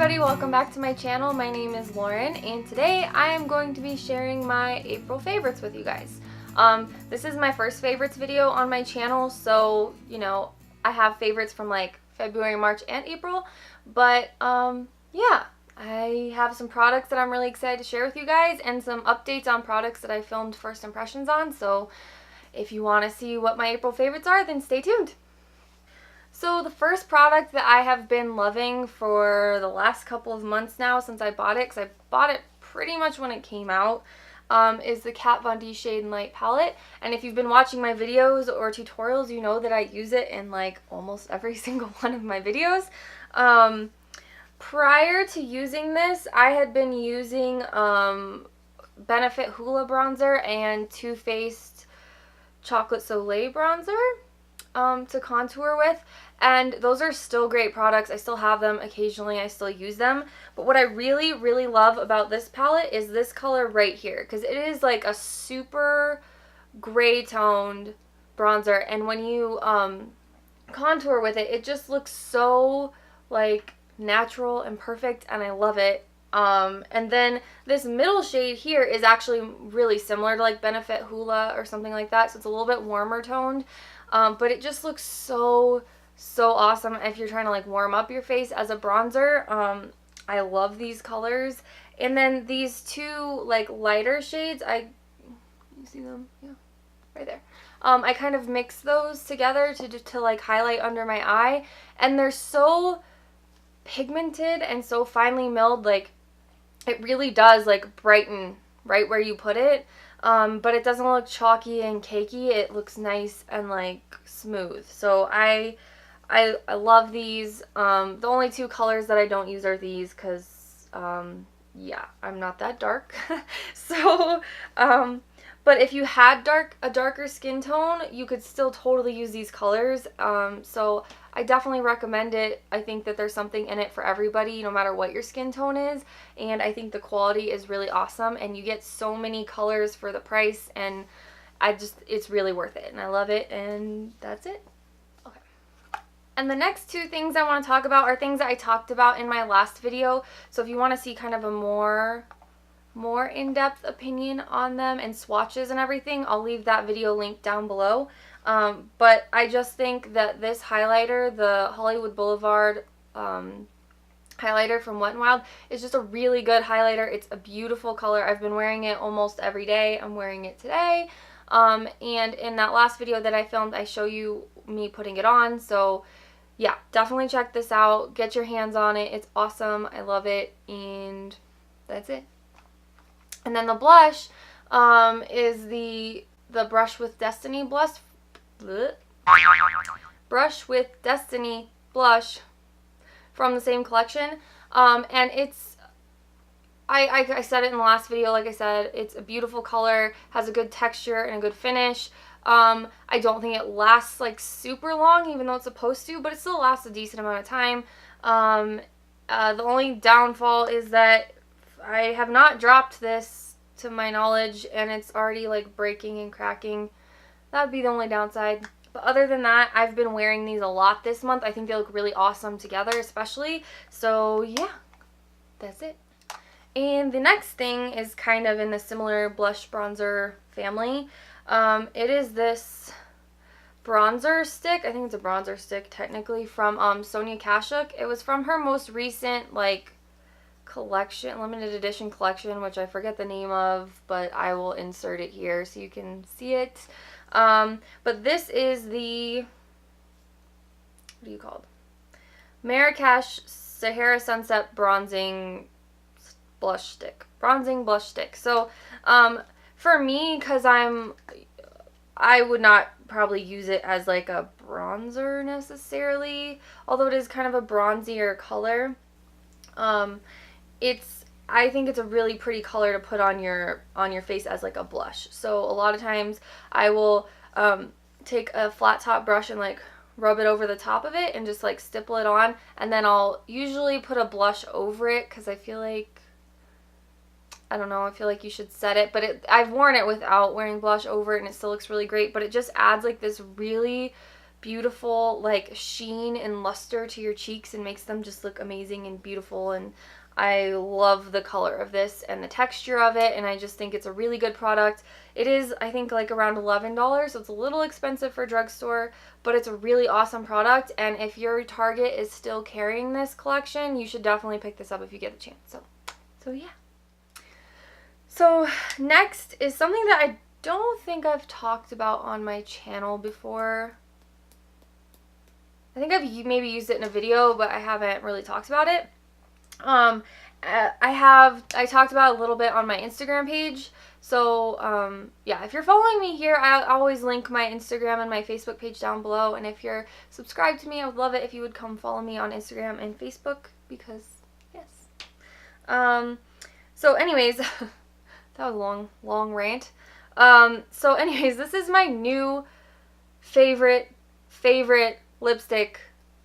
everybody, welcome back to my channel. My name is Lauren and today I am going to be sharing my April favorites with you guys. This is my first favorites video on my channel, so you know, I have favorites from like February, March, and April, but yeah, I have some products that I'm really excited to share with you guys and some updates on products that I filmed first impressions on, so if you want to see what my April favorites are, then stay tuned. So the first product that I have been loving for the last couple of months now since I bought it, because I bought it pretty much when it came out, is the Kat Von D Shade and Light palette. And if you've been watching my videos or tutorials, you know that I use it in like almost every single one of my videos. Prior to using this, I had been using Benefit Hoola bronzer and Too Faced Chocolate Soleil bronzer to contour with, and those are still great products. I still have them occasionally, I still use them, but what I really love about this palette is this color right here, because it is like a super gray toned bronzer, and when you contour with it, it just looks so like natural and perfect, and I love it. And then this middle shade here is actually really similar to like Benefit Hoola or something like that, so it's a little bit warmer toned. But it just looks so awesome if you're trying to like warm up your face as a bronzer. I love these colors. And then these two like lighter shades, you see them? Yeah, right there. I kind of mix those together to like highlight under my eye, and they're so pigmented and so finely milled, like it really does like brighten right where you put it. But it doesn't look chalky and cakey. It looks nice and like smooth. So I love these. The only two colors that I don't use are these because yeah, I'm not that dark. So but if you had a darker skin tone, you could still totally use these colors. So I definitely recommend it. I think that there's something in it for everybody, no matter what your skin tone is, and I think the quality is really awesome, and you get so many colors for the price, and it's really worth it, and I love it, and that's it. Okay. And the next two things I want to talk about are things that I talked about in my last video, so if you want to see kind of a more in-depth opinion on them and swatches and everything, I'll leave that video link down below. But I just think that this highlighter, the Hollywood Boulevard highlighter from Wet n Wild, is just a really good highlighter. It's a beautiful color. I've been wearing it almost every day. I'm wearing it today. And in that last video that I filmed, I show you me putting it on. So yeah, definitely check this out. Get your hands on it. It's awesome. I love it. And that's it. And then the blush is the Brush with Destiny blush. Brush with Destiny blush from the same collection. And it's, I said it in the last video, like I said, it's a beautiful color, has a good texture and a good finish. I don't think it lasts like super long, even though it's supposed to, but it still lasts a decent amount of time. The only downfall is that I have not dropped this to my knowledge, and it's already like breaking and cracking. That would be the only downside. But other than that, I've been wearing these a lot this month. I think they look really awesome together, especially. So yeah, that's it. And the next thing is kind of in the similar blush bronzer family. It is this bronzer stick. I think it's a bronzer stick technically, from Sonia Kashuk. It was from her most recent like collection, limited edition collection, which I forget the name of, but I will insert it here so you can see it. But this is the, what do you call it? Marrakesh Sahara Sunset Bronzing Blush Stick. Bronzing Blush Stick. So, for me, because I would not probably use it as like a bronzer necessarily, although it is kind of a bronzier color. I think it's a really pretty color to put on your face as like a blush. So a lot of times I will take a flat top brush and like rub it over the top of it and just like stipple it on, and then I'll usually put a blush over it because I feel like, I don't know, I feel like you should set it, but I've worn it without wearing blush over it and it still looks really great, but it just adds like this really beautiful like sheen and luster to your cheeks and makes them just look amazing and beautiful. And I love the color of this and the texture of it, and I just think it's a really good product. It is, I think, like around $11, so it's a little expensive for a drugstore, but it's a really awesome product. And if your Target is still carrying this collection, you should definitely pick this up if you get a chance. So yeah. So next is something that I don't think I've talked about on my channel before. I think I've maybe used it in a video, but I haven't really talked about it. I talked about it a little bit on my Instagram page. So, yeah, if you're following me here, I always link my Instagram and my Facebook page down below. And if you're subscribed to me, I would love it if you would come follow me on Instagram and Facebook, because, yes. So anyways, that was a long rant. So anyways, this is my new favorite lipstick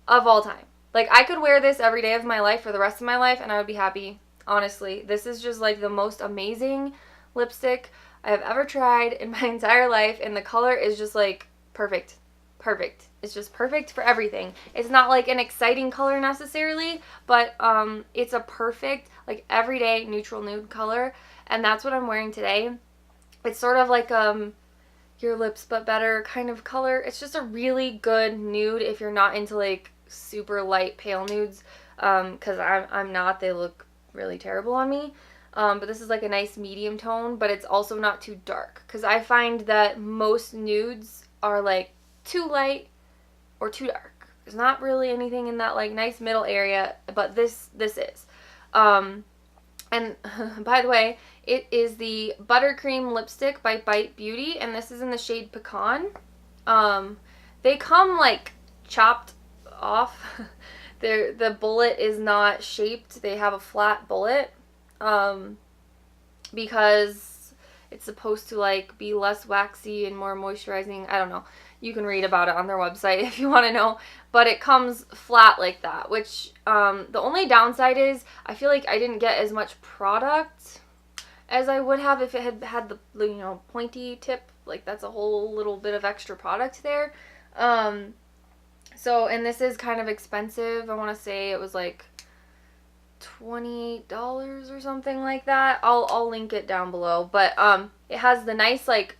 of all time. Like, I could wear this every day of my life for the rest of my life and I would be happy, honestly. This is just like the most amazing lipstick I have ever tried in my entire life, and the color is just like perfect. It's just perfect for everything. It's not like an exciting color necessarily, but it's a perfect like everyday neutral nude color, and that's what I'm wearing today. It's sort of like Your Lips But Better kind of color. It's just a really good nude if you're not into like super light pale nudes, because I'm not. They look really terrible on me. But this is like a nice medium tone, but it's also not too dark, because I find that most nudes are like too light or too dark. There's not really anything in that like nice middle area, but this is. And by the way, it is the Buttercream lipstick by Bite Beauty, and this is in the shade Pecan. They come like chopped off. The bullet is not shaped. They have a flat bullet, because it's supposed to like be less waxy and more moisturizing. I don't know. You can read about it on their website if you want to know, but it comes flat like that, which the only downside is I feel like I didn't get as much product as I would have if it had had the, you know, pointy tip. Like, that's a whole little bit of extra product there. So, and this is kind of expensive. I want to say it was like $20 or something like that. I'll link it down below, but it has the nice like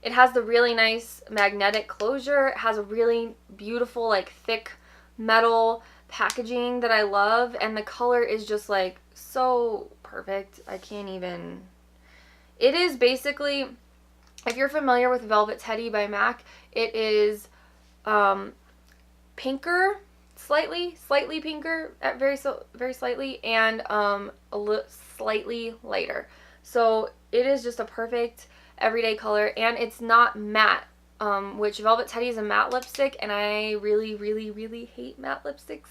it has the really nice magnetic closure. It has a really beautiful like thick metal packaging that I love, and the color is just like so perfect. I can't even. It is basically, if you're familiar with Velvet Teddy by MAC, it is pinker, slightly pinker, very slightly, and slightly lighter. So it is just a perfect everyday color, and it's not matte, which Velvet Teddy is a matte lipstick, and I really hate matte lipsticks.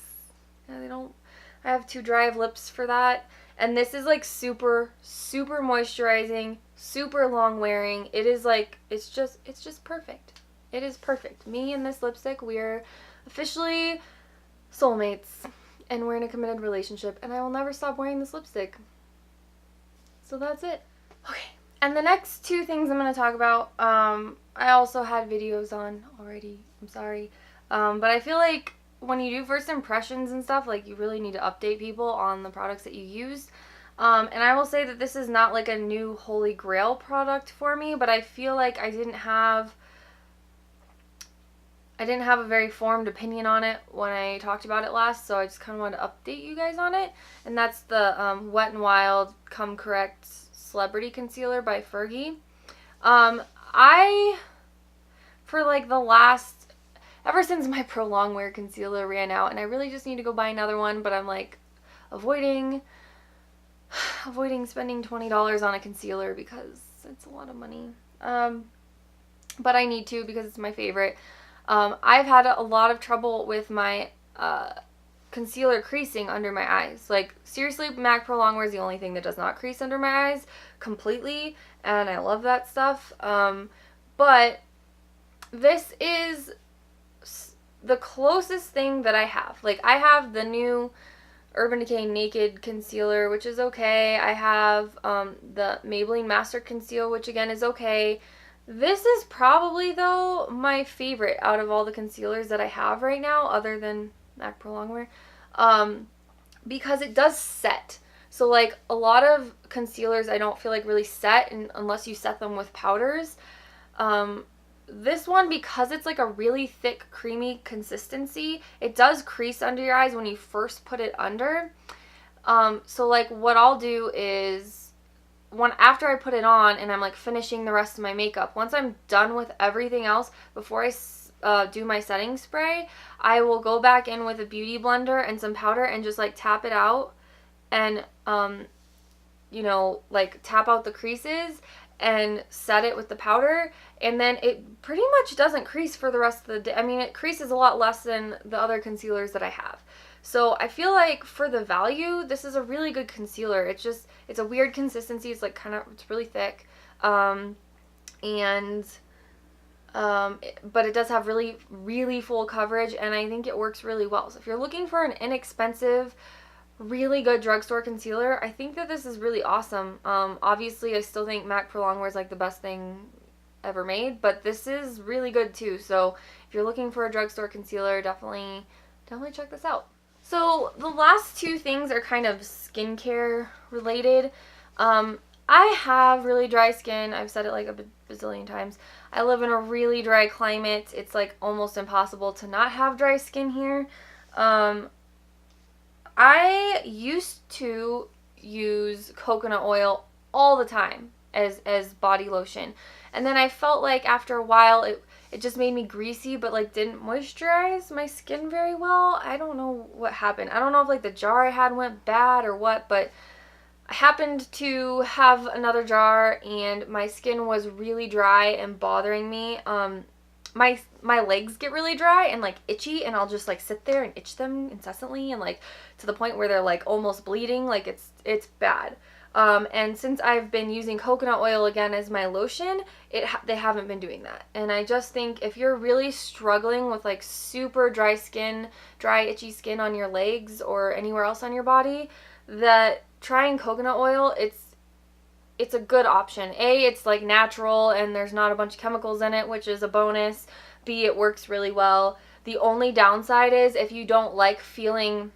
I have too dry of lips for that. And this is like super moisturizing, super long wearing. It is like, it's just perfect. It is perfect. Me and this lipstick, we're officially soulmates, and we're in a committed relationship, and I will never stop wearing this lipstick. So that's it. Okay. And the next two things I'm going to talk about, I also had videos on already. I'm sorry. But I feel like when you do first impressions and stuff, like, you really need to update people on the products that you used. And I will say that this is not like a new holy grail product for me, but I feel like I didn't have a very formed opinion on it when I talked about it last, so I just kind of wanted to update you guys on it. And that's the Wet n Wild Come Correct Celebrity Concealer by Fergie. For like the last, ever since my Pro Longwear concealer ran out, and I really just need to go buy another one, but I'm like avoiding spending $20 on a concealer because it's a lot of money. But I need to because it's my favorite. I've had a lot of trouble with my concealer creasing under my eyes. Like, seriously, MAC Pro Longwear is the only thing that does not crease under my eyes completely, and I love that stuff. But this is the closest thing that I have. Like, I have the new Urban Decay Naked Concealer, which is okay. I have the Maybelline Master Conceal, which again is okay. This is probably, though, my favorite out of all the concealers that I have right now, other than MAC Pro Longwear, because it does set. So, like, a lot of concealers I don't feel like really set unless you set them with powders. This one, because it's like a really thick, creamy consistency, it does crease under your eyes when you first put it under. So, like, what I'll do is, after I put it on and I'm like finishing the rest of my makeup, once I'm done with everything else, before I do my setting spray, I will go back in with a beauty blender and some powder and just like tap it out and you know, like tap out the creases and set it with the powder, and then it pretty much doesn't crease for the rest of the day. I mean, it creases a lot less than the other concealers that I have. So I feel like for the value, this is a really good concealer. It's a weird consistency. It's like it's really thick. But it does have really, really full coverage, and I think it works really well. So if you're looking for an inexpensive, really good drugstore concealer, I think that this is really awesome. Obviously, I still think MAC Pro Longwear is like the best thing ever made, but this is really good too. So if you're looking for a drugstore concealer, definitely check this out. So the last two things are kind of skincare related. I have really dry skin. I've said it like a bazillion times. I live in a really dry climate. It's like almost impossible to not have dry skin here. I used to use coconut oil all the time as body lotion. And then I felt like after a while it just made me greasy, but like didn't moisturize my skin very well. I don't know what happened. I don't know if like the jar I had went bad or what, but I happened to have another jar and my skin was really dry and bothering me. My legs get really dry and like itchy, and I'll just like sit there and itch them incessantly, and like to the point where they're like almost bleeding. Like it's bad. And since I've been using coconut oil again as my lotion, they haven't been doing that. And I just think if you're really struggling with like super dry skin, dry itchy skin on your legs or anywhere else on your body, that trying coconut oil, it's a good option. A, it's like natural and there's not a bunch of chemicals in it, which is a bonus. B, it works really well. The only downside is if you don't like feeling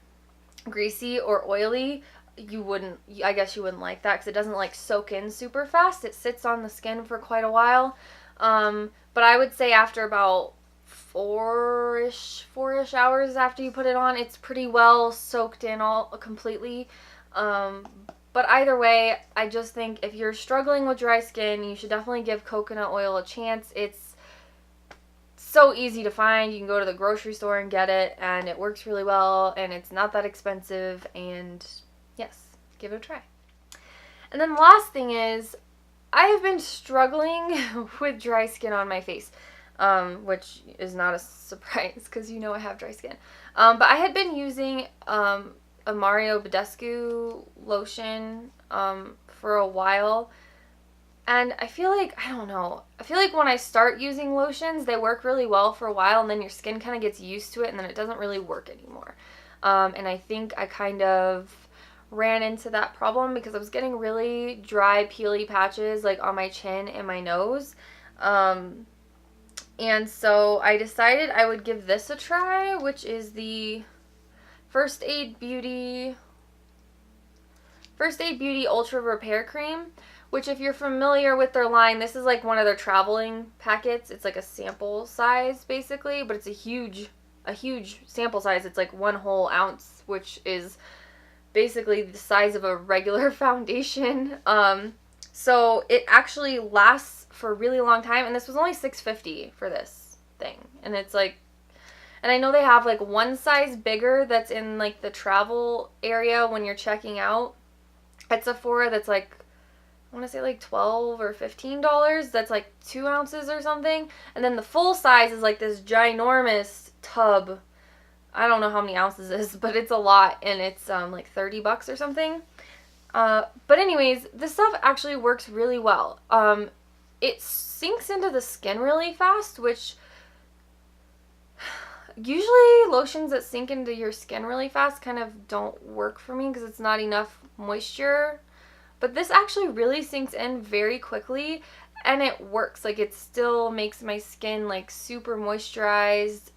greasy or oily, I guess you wouldn't like that because it doesn't like soak in super fast. It sits on the skin for quite a while. But I would say after about four-ish hours after you put it on, it's pretty well soaked in all completely. But either way, I just think if you're struggling with dry skin, you should definitely give coconut oil a chance. It's so easy to find. You can go to the grocery store and get it, and it works really well, and it's not that expensive, and yes, give it a try. And then the last thing is, I have been struggling with dry skin on my face, which is not a surprise because you know I have dry skin. But I had been using a Mario Badescu lotion for a while, and I feel like, I don't know, I feel like when I start using lotions, they work really well for a while, and then your skin kind of gets used to it, and then it doesn't really work anymore. And I think I kind of ran into that problem because I was getting really dry, peely patches like on my chin and my nose. And so I decided I would give this a try, which is the First Aid Beauty Ultra Repair Cream, which if you're familiar with their line, this is like one of their traveling packets. It's like a sample size basically, but it's a huge sample size. It's like 1 whole ounce, which is basically the size of a regular foundation. So it actually lasts for a really long time, and this was only $6.50 for this thing. And it's like, and I know they have like one size bigger that's in like the travel area when you're checking out at Sephora, that's like, I want to say like $12 or $15. That's like 2 ounces or something. And then the full size is like this ginormous tub. I don't know how many ounces it is, but it's a lot, and it's like $30 or something. But anyways, this stuff actually works really well. It sinks into the skin really fast, which usually lotions that sink into your skin really fast kind of don't work for me because it's not enough moisture. But this actually really sinks in very quickly, and it works. Like, it still makes my skin like super moisturized.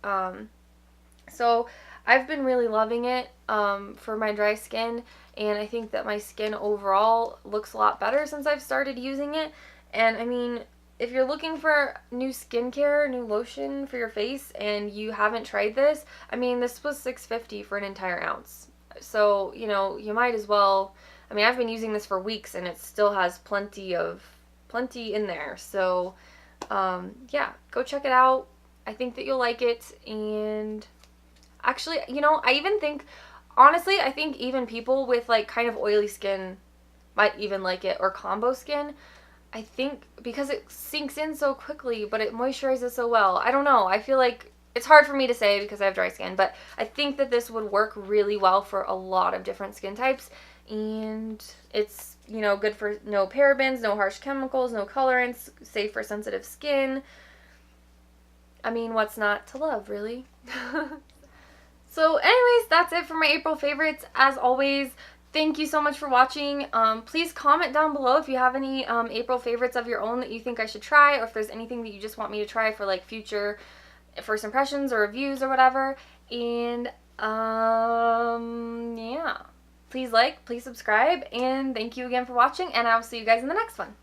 So I've been really loving it for my dry skin, and I think that my skin overall looks a lot better since I've started using it. And I mean, if you're looking for new skincare, new lotion for your face, and you haven't tried this, I mean, this was $6.50 for an entire ounce. So, you know, you might as well. I mean, I've been using this for weeks, and it still has plenty in there. So, yeah, go check it out. I think that you'll like it. And actually, you know, I even think, honestly, I think even people with like kind of oily skin might even like it, or combo skin. I think because it sinks in so quickly, but it moisturizes so well. I don't know. I feel like it's hard for me to say because I have dry skin, but I think that this would work really well for a lot of different skin types. And it's, you know, good for no parabens, no harsh chemicals, no colorants, safe for sensitive skin. I mean, what's not to love, really? So anyways, that's it for my April favorites. As always, thank you so much for watching. Please comment down below if you have any April favorites of your own that you think I should try, or if there's anything that you just want me to try for like future first impressions or reviews or whatever. And yeah. Please like, please subscribe, and thank you again for watching, and I will see you guys in the next one.